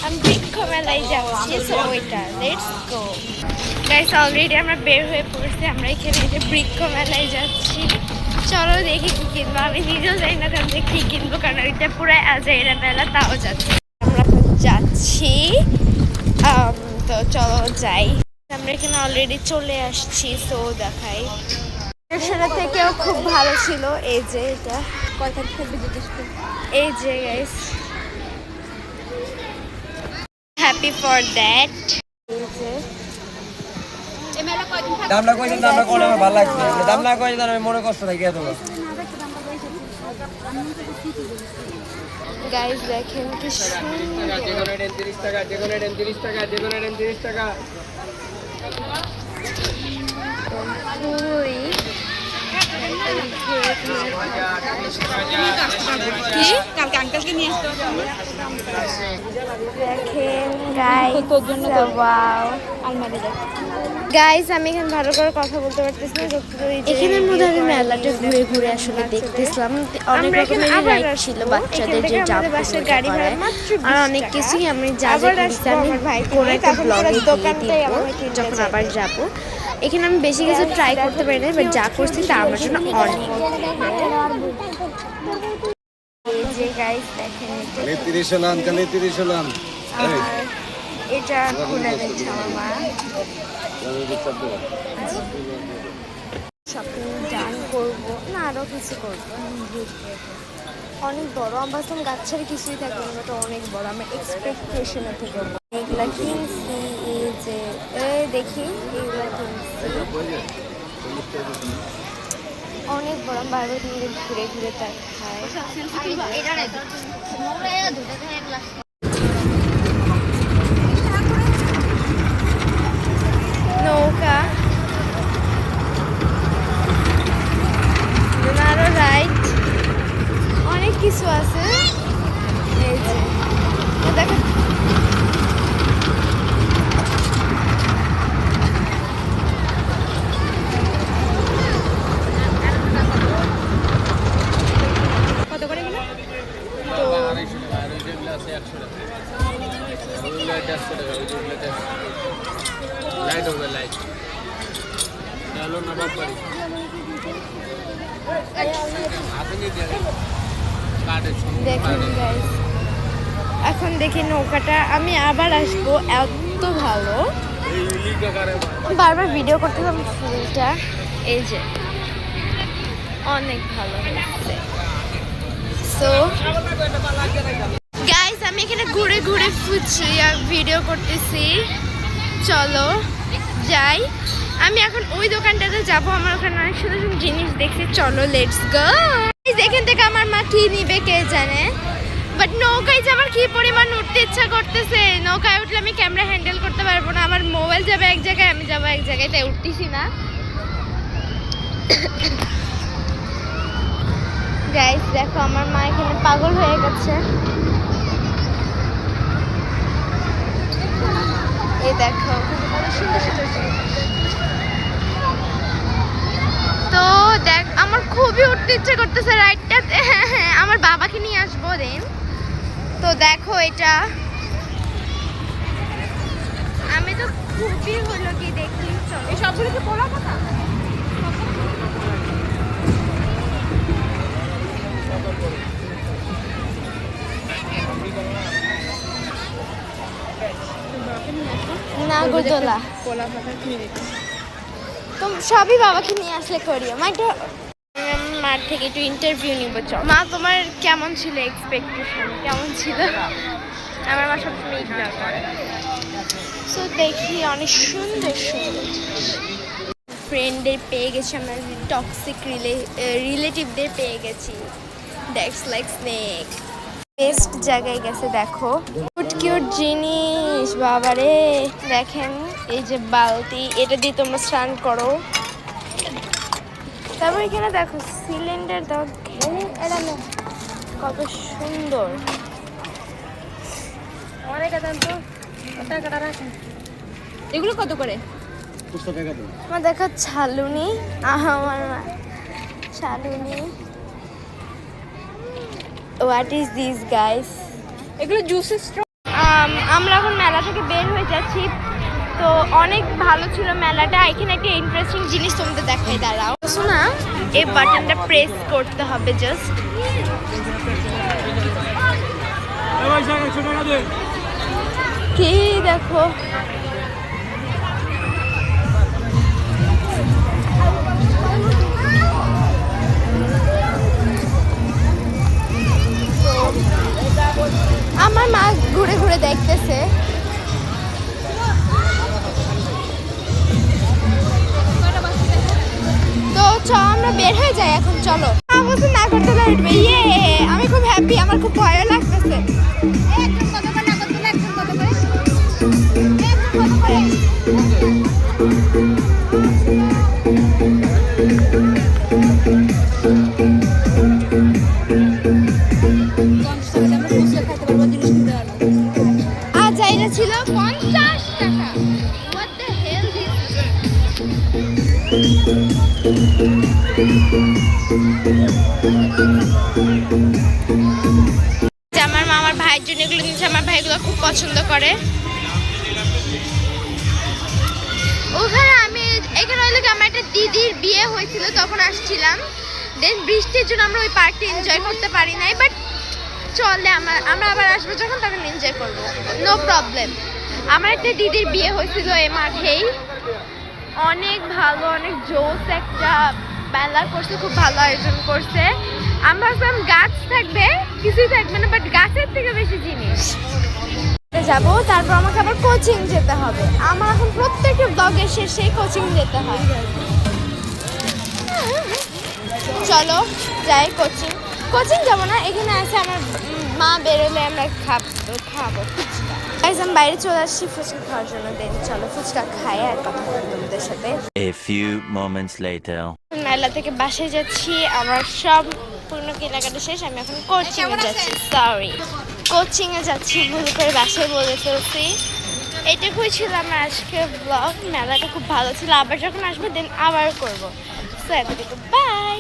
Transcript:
আমি বৃক্ষ মেলায় যাচ্ছি, সো ওইটা লেটস গো গাইস। অলরেডি আমরা বের হয়ে পড়েছি, আমরা এখানে যে বৃক্ষ মেলায় যাচ্ছি। চলো দেখি কি কিনবো, আমি নিজেও জানি না যে কি কিনবো, কারণ এটা পুরো আজাইরা মেলা, তাও যাচ্ছি আমরা যাচ্ছি। তো চলো যাই, আমরা এখানে অলরেডি চলে আসছি, সো দেখাই। সেটা থেকেও খুব ভালো ছিল এই যে এটা, কয়টা থাকবে জিজ্ঞেস করি, এই যে গাইস হ্যাপি ফর দ্যাট। দাম না কইছেন, দাম না করলে আমার ভালো লাগছে, দাম না কইছেন আমি মনে কষ্ট থাকে এত। গাইস দেখেন কি সুন্দর, যেকোনো 30 টাকা, যেকোনো 30 টাকা, যেকোনো 30 টাকা। পুরোই দেখেন গাইস, ওয়াও গাইস আমি এখানে ভালো করে কথা বলতে পারতেছি না, এখানের মধ্যে আমি মেলাটা ঘুরে ঘুরে আসলে দেখতেছিলাম। অনেক রকমের রাইড ছিল, বাচ্চাদের যে জাম্প গাড়ি আর অনেক কিছুই আমি যা যা কিনছি আমি কোনো একটা ব্লগে দিয়ে দিব যখন আবার যাব। এখানে আমি বেশি কিছু ট্রাই করতে পারি না, বাট যা করছি তা আমার জন্য অনেক। এই যে গাইস দেখেন এটা খুলে দিচ্ছে আমার মা। শপিং ডান করবো না, আরও কিছু করবো। অনেক বড়, আমার ভাবলাম গাছ ছাড়া কিছুই থাকবে না, বাট অনেক বড়, আমার এক্সপেকটেশনে থেকে এগুলা কিনছি। এই যে দেখি এগুলা কিনছি অনেক বড়, বারবার দিন ঘুরে ঘুরে তার খায়। নৌকা, আরো রাইড, অনেক কিছু আছে। এই যে দেখো কত করে গেল, তো লাইট হবে, লাইট চলো না বাপারি দেখুন গাইস, এখন দেখি নৌকাটা, আমি আবার আসবো, এত ভালো, বারবার ভিডিও করতে হবে ফুলটা। এই যে অনেক ভালো হচ্ছে। সো গাইস আমি এখানে ঘুরে ঘুরে ফুটছি আর ভিডিও করতেছি, চলো যাই। আমি এখন ওই দোকানটাতে যাবো, আমার ওখানে অনেক সুন্দর সুন্দর জিনিস দেখছি, চলো লেটস গো। এখান থেকে আমার মা কি নিবে কে জানে, বাট নৌকায় যাবার কি পরিমাণ উঠতে ইচ্ছা করতেছে। নৌকায় উঠলে আমি ক্যামেরা হ্যান্ডেল করতে পারবো না, আমার মোবাইল যাবে এক জায়গায়, আমি যাবো এক জায়গায়, তাই উঠতেছি না। গাইস দেখো আমার মা এখানে পাগল হয়ে গেছে, এই দেখো সুন্দর সুন্দর। তো দেখ আমার খুবই উঠতে ইচ্ছে করতেছে রাইডটাতে, আমার বাবাকে নিয়ে আসবো দিন। তো দেখো এটা আমি তো খুবই হলো কি দেখি, চলো সবগুলো কি বলা কথা। নাগরদোলা তো সবই বাবাকে নিয়ে আসলে করিও। মাটা মার থেকে একটু ইন্টারভিউ নিব, চল। মা তোমার কেমন ছিল এক্সপেকটেশন, কেমন ছিল? আমার মা সবসময় ইগনোর করে। সো দেখি অনেক সুন্দর সুন্দর ফ্রেন্ডদের পেয়ে গেছি, আমরা টক্সিক রিলেটিভদের পেয়ে গেছি। দ্যাটস লাইক স্নেক, বেস্ট জায়গায় গেছে। দেখো কিউট কিউট জিনিস, বাবারে দেখেন এই যে বালতি, এটা দিয়ে তোমরা স্নান করো। তারপর এখানে দেখো সিলিন্ডার দাও, কত সুন্দর। এগুলো কত করে? আমার দেখো ছালুনি, আমার ছালুনি। What is this guys? এগুলো জুসের স্ট্র। আমরা এখন মেলা থেকে বের হয়ে যাচ্ছি। তো অনেক ভালো ছিল মেলাটা। এখানে একটা ইন্টারেস্টিং জিনিস তোমাদের দেখাই, দাঁড়াও। শোনা, এই বাটনটা প্রেস করতে হবে জাস্ট। কি দেখো, আমার মা ঘুরে ঘুরে দেখতেছে। তো চলো আমরা বের হয়ে যাই এখন, চলো। অবশ্যই না করতে উঠবে, ইয়ে আমি খুব হ্যাপি, আমার খুব ভয় লাগতেছে। আচ্ছা, এটা ছিল 50 টাকা। What the hell this? আমার মা আমার ভাইয়ের জন্য এগুলো নিয়েছে। আমার ভাই এগুলো খুব পছন্দ করে। ওখানে এখানে হইলে কি, আমার একটা দিদির বিয়ে হয়েছিল, তখন আসছিলাম। দেন বৃষ্টির জন্য আমরা ওই পার্কটা এনজয় করতে পারি নাই, বাট চলে আমরা আবার আসবো যখন, তখন এনজয় করবো, নো প্রবলেম। আমার একটা দিদির বিয়ে হয়েছিল এই মাঠেই। অনেক ভালো, অনেক জোস একটা মেলা করছে, খুব ভালো আয়োজন করছে। আমরা ভাবলাম গাছ থাকবে, কিছুই থাকবে না, বাট গাছের থেকে বেশি জিনিস। যাবো, তারপর আমাকে আবার কোচিং যেতে হবে। আমার এখন প্রত্যেকটা ব্লগের শেষে কোচিং যেতে হয়। চলো যাই, কোচিং যাবো না, এখানে আছে আমার মা বেরোলে আমরা খাবো ফুচকা। আমি বাইরে চলে আসছি ফুচকা খাওয়ার জন্য। দেন চলো ফুচকা খাই আর কথা বলবো তোমাদের সাথে। A few moments later. মেলা থেকে বাসায় যাচ্ছি, আমার সব পূর্ণ কেনাকাটা শেষ। আমি এখন কোচিং এ যাচ্ছি, সরি কোচিং এ যাচ্ছি, ভুল করে বাসায় বলে ফেলছি। এটুকুই ছিল আমার আজকের ব্লগ। মেলাটা খুব ভালো ছিল, আবার যখন আসবো দেন আবার করবো। সো এতটুকু, বাই।